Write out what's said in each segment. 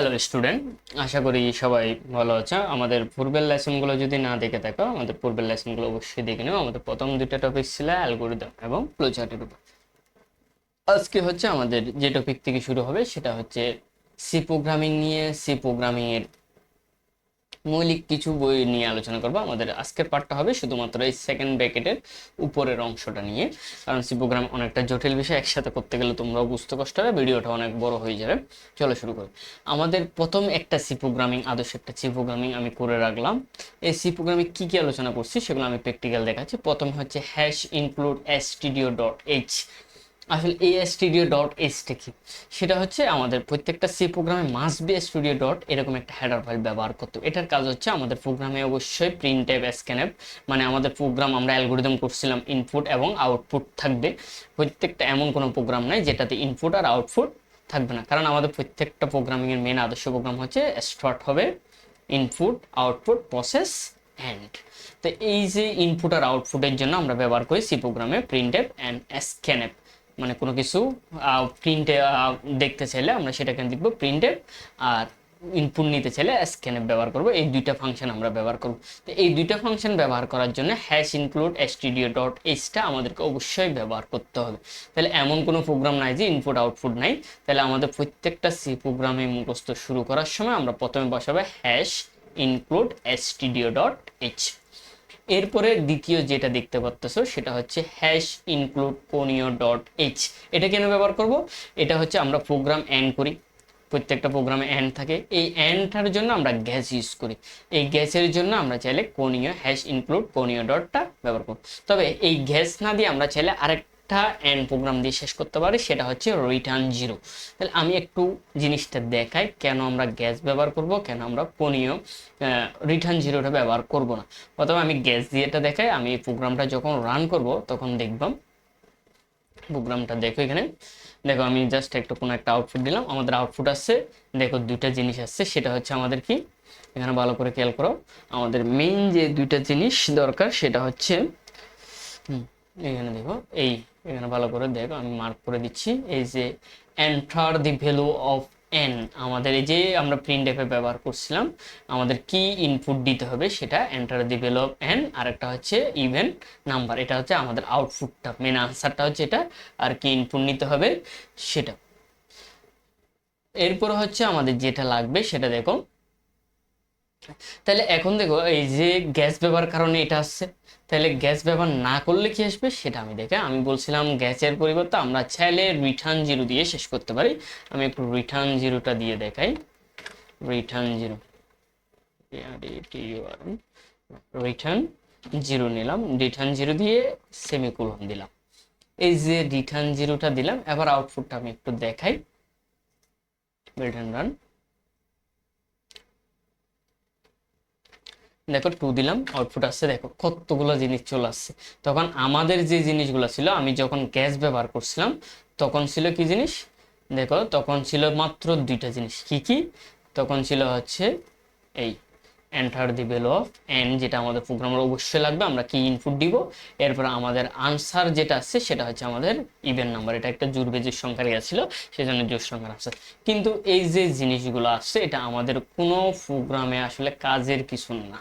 Hello student, আশা করি সবাই ভালো আছে। আমাদের পূর্বের লেসনগুলো যদি না দেখে থাকো, আমাদের পূর্বের লেসনগুলো অবশ্যই দেখে নেও। আমাদের প্রথম দুইটা টপিক ছিল অ্যালগরিদম এবং ফ্লোচার্টের উপর। আজকে হচ্ছে আমাদের যে টপিক থেকে শুরু হবে সেটা হচ্ছে সি প্রোগ্রামিং নিয়ে। সি প্রোগ্রামিং এর মৌলিক কিছু বই নিয়ে আলোচনা করবো। আমাদের আজকের পার্টটা হবে শুধুমাত্র এই সেকেন্ড ব্র্যাকেটের উপরের অংশটা নিয়ে, কারণ সি প্রোগ্রাম অনেকটা জটিল বিষয়, একসাথে করতে গেলে তোমরাও বুঝতে কষ্ট হবে, ভিডিওটা অনেক বড় হয়ে যাবে। চলো শুরু করি। আমাদের প্রথম একটা সি প্রোগ্রামিং, আদর্শ একটা সি প্রোগ্রামিং আমি করে রাখলাম। এই সি প্রোগ্রামিং কী কী আলোচনা করছি সেগুলো আমি প্র্যাকটিক্যাল দেখাচ্ছি। প্রথম হচ্ছে hash include stdio dot H. আসলে এই স্টুডিও ডট এইচটা কি, সেটা হচ্ছে আমাদের প্রত্যেকটা সি প্রোগ্রামে মাস্ট বি স্টুডিও ডট এরকম একটা হেডার ফাইল ব্যবহার করতে। এটার কাজ হচ্ছে আমাদের প্রোগ্রামে অবশ্যই প্রিন্ট এফ স্ক্যানএফ, মানে আমাদের প্রোগ্রাম আমরা অ্যালগোরিদম করছিলাম ইনপুট এবং আউটপুট থাকবে। প্রত্যেকটা এমন কোনো প্রোগ্রাম নাই যেটাতে ইনপুট আর আউটপুট থাকবে না, কারণ আমাদের প্রত্যেকটা প্রোগ্রামিংয়ের মেন আদর্শ প্রোগ্রাম হচ্ছে স্টার্ট হবে ইনপুট আউটপুট প্রসেস অ্যান্ড। তো এই যে ইনপুট আর আউটপুটের জন্য আমরা ব্যবহার করি সি প্রোগ্রামে প্রিন্ট এফ অ্যান্ড স্ক্যানএফ। মানে কোনো কিছু প্রিন্টে দেখতে চাইলে আমরা সেটাকে দেখবো প্রিন্টে, আর ইনপুট নিতে চাইলে স্ক্যানএফ ব্যবহার করব। এই দুইটা ফাংশন আমরা ব্যবহার করব। তো এই দুইটা ফাংশন ব্যবহার করার জন্য হ্যাশ ইনক্লুড stdio ডট এইচটা আমাদেরকে অবশ্যই ব্যবহার করতে হবে। তাহলে এমন কোনো প্রোগ্রাম নাই যে ইনপুট আউটপুট নাই। তাহলে আমাদের প্রত্যেকটা সি প্রোগ্রামে মুখস্থ শুরু করার সময় আমরা প্রথমে বসাবো hash include stdio dot H. এরপরে দ্বিতীয় যেটা দেখতে পাচ্ছ সেটা হচ্ছে hash include conio dot H. এটা কেন ব্যবহার করব? এটা হচ্ছে আমরা প্রোগ্রাম এন্ড করি, প্রত্যেকটা প্রোগ্রামে এন্ড থাকে। এই এন্ডটার জন্য আমরা গ্যাস ইউজ করি। এই গ্যাসের জন্য আমরা চাইলে কোনিও হ্যাশ ইনক্লুড কোনিও ডটটা ব্যবহার করব। তবে এই গ্যাস না দিয়ে আমরা চাইলে আরেকটা এন্ড প্রোগ্রাম দিয়ে শেষ করতে পারি, সেটা হচ্ছে রিটার্ন জিরো। তাহলে আমি একটু জিনিসটা দেখাই কেন আমরা গ্যাস ব্যবহার করব, কেন আমরা কোনিও রিটার্ন জিরোটা ব্যবহার করব না। প্রথমে আমি গ্যাস দিয়ে এটা দেখাই। আমি এই প্রোগ্রামটা যখন রান করব তখন দেখবাম, প্রোগ্রামটা দেখো এখানে দেখো, আমি জাস্ট একটু কোনো একটা আউটপুট দিলাম, আমাদের আউটপুট আসছে। দেখো দুইটা জিনিস আসছে, সেটা হচ্ছে আমাদের কি, এখানে ভালো করে খেয়াল করো, আমাদের মেইন যে দুইটা জিনিস দরকার সেটা হচ্ছে এখানে দেখো, এই এখানে ভালো করে দেখো, আমি মার্ক করে দিচ্ছি, এই যে enter the value of N. আমাদের এই যে আমরা প্রিন্ট এফে ব্যবহার করছিলাম, আমাদের কি ইনপুট দিতে হবে সেটা enter the value of N, আর একটা হচ্ছে ইভেন নাম্বার। এটা হচ্ছে আমাদের আউটপুটটা, মেন আনসারটা হচ্ছে এটা, আর কি ইনপুট নিতে হবে সেটা। এরপর হচ্ছে আমাদের যেটা লাগবে সেটা দেখো। তাহলে এখন দেখো এই যে গ্যাস ব্যবহার কারণে এটা আসছে, তাহলে গ্যাস ব্যবহার না করলে কি আসবে সেটা আমি দেখে, আমি বলছিলাম গ্যাসের পরিবর্তে আমরা চাইলে রিটার্ন জিরো দিয়ে শেষ করতে পারি। আমি একটু রিটার্ন জিরোটা দিয়ে দেখাই। রিটার্ন জিরো, রিটার্ন জিরো নিলাম, রিটার্ন জিরো দিয়ে সেমিকোলন দিলাম। এই যে রিটার্ন জিরোটা দিলাম, এবার আউটপুটটা আমি একটু দেখাই। রিটার্ন রান, দেখো 2 দিলাম, আউটপুট আসছে, দেখো কতগুলো জিনিস চলে আসছে। তখন আমাদের যে জিনিসগুলো ছিল, আমি যখন গ্যাস ব্যবহার করছিলাম তখন ছিল কি জিনিস, দেখো তখন ছিল মাত্র দুইটা জিনিস। কি কি? তখন ছিল হচ্ছে এই enter the value of N, যেটা আমাদের প্রোগ্রামের অবশ্যই লাগবে, আমরা কি ইনপুট দিব। এরপর আমাদের আনসার যেটা আসছে সেটা হচ্ছে আমাদের ইভেন নাম্বার, এটা একটা জোড় সংখ্যা ছিল, সেজন্য জোড় সংখ্যার আসছে। কিন্তু এই যে জিনিসগুলো আসছে এটা আমাদের কোনো প্রোগ্রামে আসলে কাজের কিছু না,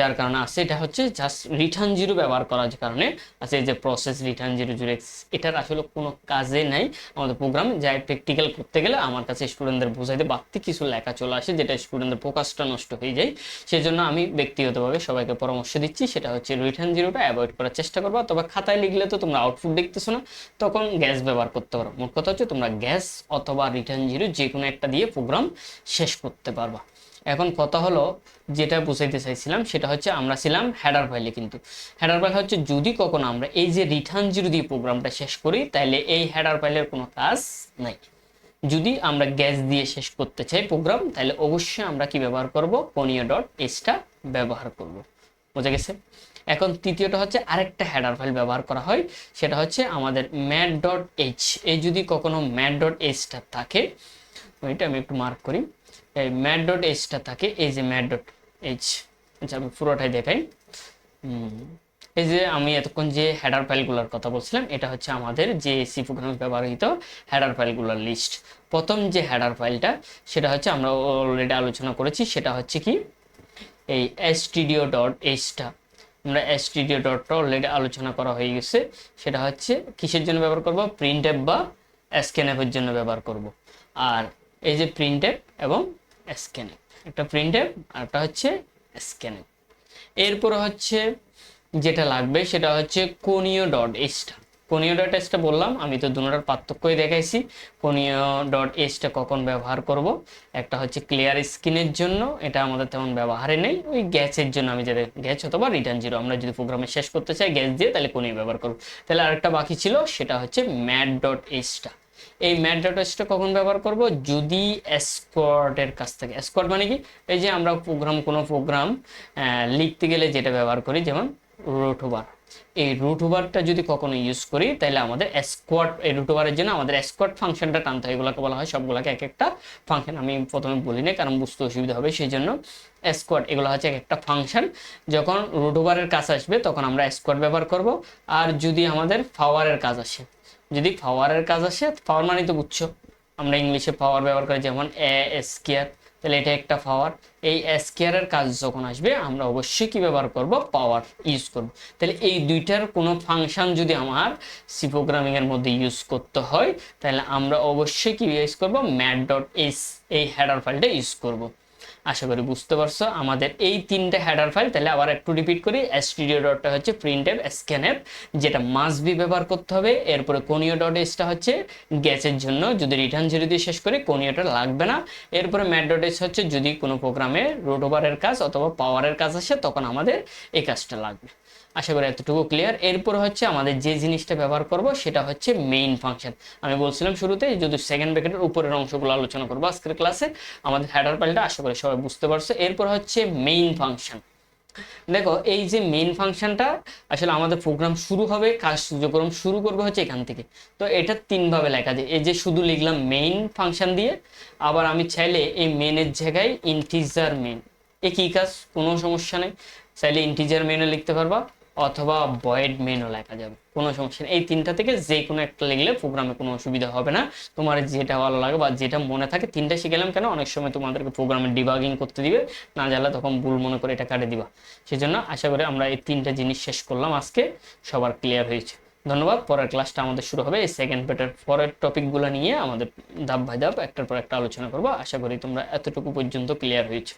যার কারণে আছে এটা হচ্ছে জাস্ট রিটার্ন জিরো ব্যবহার করার কারণে আছে। এই যে process return zero zero x, এটার আসলে কোনো কাজে নাই আমাদের প্রোগ্রাম। যাই প্র্যাকটিক্যাল করতে গেলে আমার কাছে স্টুডেন্টদের বোঝাইতে বাড়তি কিছু লেখা চলে আসে, যেটা স্টুডেন্টদের ফোকাসটা নষ্ট হয়ে যায়। সেই জন্য আমি ব্যক্তিগতভাবে সবাইকে পরামর্শ দিচ্ছি, সেটা হচ্ছে রিটার্ন জিরোটা অ্যাভয়েড করার চেষ্টা করবা। তবে খাতায় লিখলে তো তোমরা আউটপুট দেখতেছো না, তখন গ্যাস ব্যবহার করতে পারো। মোট কথা হচ্ছে তোমরা গ্যাস অথবা রিটার্ন জিরো যে কোনো একটা দিয়ে প্রোগ্রাম শেষ করতে পারবা। এখন কথা হলো, যেটা বুঝাইতে চাইছিলাম সেটা হচ্ছে আমরা ছিলাম হেডার ফাইলে, কিন্তু হেডার ফাইল হচ্ছে যদি কখনো আমরা এই যে রিটার্ন জিরো দিয়ে প্রোগ্রামটা শেষ করি তাহলে এই হেডার ফাইলের কোনো কাজ নাই। যদি আমরা গ্যাস দিয়ে শেষ করতে চাই প্রোগ্রাম, তাহলে অবশ্যই আমরা কি ব্যবহার করব, কোনিও ডট এইচটা ব্যবহার করব। বোঝা গেছে? এখন তৃতীয়টা হচ্ছে আরেকটা হেডার ফাইল ব্যবহার করা হয়, সেটা হচ্ছে আমাদের ম্যাট ডট এইচ। এই যদি কখনো ম্যাট ডট এইচটা থাকে, ওইটা আমি একটু মার্ক করি, এই ম্যাট ডট এইচটা থাকে, এই যে ম্যাট ডট এইচ, আচ্ছা আমি পুরোটাই দেখাই। এই যে আমি এতক্ষণ যে হেডার ফাইলগুলোর কথা বলছিলাম, এটা হচ্ছে আমাদের যে সি প্রোগ্রামে ব্যবহৃত হেডার ফাইলগুলোর লিস্ট। প্রথম যে হেডার ফাইলটা সেটা হচ্ছে আমরা অলরেডি আলোচনা করেছি, সেটা হচ্ছে কি এই stdio.h টা। আমরা stdio.টা অলরেডি আলোচনা করা হয়ে গেছে। সেটা হচ্ছে কিসের জন্য ব্যবহার করব, প্রিন্টএফ বা স্ক্যানএফের জন্য ব্যবহার করব। আর এই যে প্রিন্টএফ এবং স্ক্যানএফ, একটা প্রিন্টএফ আর একটা হচ্ছে স্ক্যানএফ। এরপরে হচ্ছে যেটা লাগবে সেটা হচ্ছে কোনীয়.h টা। কোনীয়.h টা বললাম, আমি তো দুটোটার পার্থক্যই দেখাইছি। কোনীয়.h টা কখন ব্যবহার করব, একটা হচ্ছে ক্লিয়ার স্ক্রিনের জন্য, এটা আমাদের তেমন ব্যবহারে নেই। ওই গ্যাসের জন্য আমি যাদের গ্যাস অথবা রিটার্ন জিরো, আমরা যদি প্রোগ্রামে শেষ করতে চাই গ্যাস দিয়ে, তাহলে কোনীয় ব্যবহার করব। তাহলে আরেকটা বাকি ছিল, সেটা হচ্ছে ম্যাট.h টা। এই ম্যাট.h টা কখন ব্যবহার করব, যদি স্কোয়াডের কাছ থেকে, স্কোয়াড মানে কি, এই যে আমরা কোনো প্রোগ্রাম লিখতে গেলে যেটা ব্যবহার করি, যেমন রুট ওভার। এই রুট ওভারটা যদি কখনো ইউজ করি, তাহলে আমাদের স্কোয়াড, এই রুট ওভারের জন্য আমাদের স্কোয়াড ফাংশনটা টানতে হয়। এগুলোকে বলা হয়, সবগুলোকে এক একটা ফাংশন। আমি প্রথমে বলি না, কারণ বুঝতে অসুবিধা হবে, সেই জন্য স্কোয়াড এগুলো হচ্ছে এক একটা ফাংশন। যখন রুট ওভারের কাজ আসবে তখন আমরা স্কোয়াড ব্যবহার করব। আর যদি আমাদের পাওয়ারের কাজ আসে, যদি পাওয়ারের কাজ আসে, পাওয়ার মানে তো বুঝছো, আমরা ইংলিশে পাওয়ার ব্যবহার করি, যেমন এ স্কোয়ার, তাহলে এটা একটা পাওয়ার। এই স্কোয়ারের কাজ যখন আসবে আমরা অবশ্যই কি ব্যবহার করব, পাওয়ার ইউজ করব। তাহলে এই দুইটার কোনো ফাংশন যদি আমার সি প্রোগ্রামিং এর মধ্যে ইউজ করতে হয়, তাহলে আমরা অবশ্যই কি ইউজ করব, ম্যাট.h এই হেডার ফাইলটা ইউজ করব। আশা করি বুঝতে পারছো আমাদের এই তিনটে হেডার ফাইল। তাহলে আবার একটু রিপিট করি, stdio.টা হচ্ছে প্রিন্টএফ স্ক্যানএফ, যেটা মাস্ট বি ব্যবহার করতে হবে। এরপরে কোনীয়.h টা হচ্ছে গ্যাসের জন্য, যদি রিটার্ন জিরো দিয়ে শেষ করি কোনীয়টা লাগবে না। এরপরে ম্যাট.h হচ্ছে যদি কোনো প্রোগ্রামে রুট ওভারের কাজ অথবা পাওয়ারের কাজ আসে, তখন আমাদের এই কাজটা লাগবে। আশা করি এতটুকু ক্লিয়ার। এরপর হচ্ছে আমাদের যে জিনিসটা ব্যবহার করব সেটা হচ্ছে মেইন ফাংশন। আমি বলছিলাম শুরুতে, যদি সেকেন্ড ব্র্যাকেটের উপরের অংশগুলো আলোচনা করবো আজকের ক্লাসে। আমাদের হেডার ফাইলটা আশা করি সবাই বুঝতে পারছো। এরপর হচ্ছে মেইন ফাংশন। দেখো এই যে মেইন ফাংশনটা, আসলে আমাদের প্রোগ্রাম শুরু হবে, কার্যক্রম শুরু করবে হচ্ছে এখান থেকে। তো এটা তিনভাবে লেখা যায়, এই যে শুধু লিখলাম মেইন ফাংশন দিয়ে, আবার আমি চাইলে এই মেনের জায়গায় ইন্টিজার মেন, একই কাজ, কোনো সমস্যা নেই। চাইলে ইন্টিজার মেনও লিখতে পারবা অথবা ভয়েড মেনও লেখা যাবে, কোনো সমস্যা নেই। এই তিনটা থেকে যে কোনো একটা লিখলে প্রোগ্রামে কোনো অসুবিধা হবে না। তোমার যেটা ভালো লাগে বা যেটা মনে থাকে, তিনটা শিখেলাম কেন, অনেক সময় তোমাদেরকে প্রোগ্রামে ডিবাগিং করতে দিবে, না জানলে তখন ভুল মনে করে এটা কাটে দিবা। সেজন্য আশা করি আমরা এই তিনটা জিনিস শেষ করলাম আজকে, সবার ক্লিয়ার হয়েছে। ধন্যবাদ। পরের ক্লাসটা আমাদের শুরু হবে এই সেকেন্ড পার্টের পরের টপিকগুলো নিয়ে, আমাদের ধাপ বাই ধাপ একটার পর একটা আলোচনা করবো। আশা করি তোমরা এতটুকু পর্যন্ত ক্লিয়ার হয়েছে।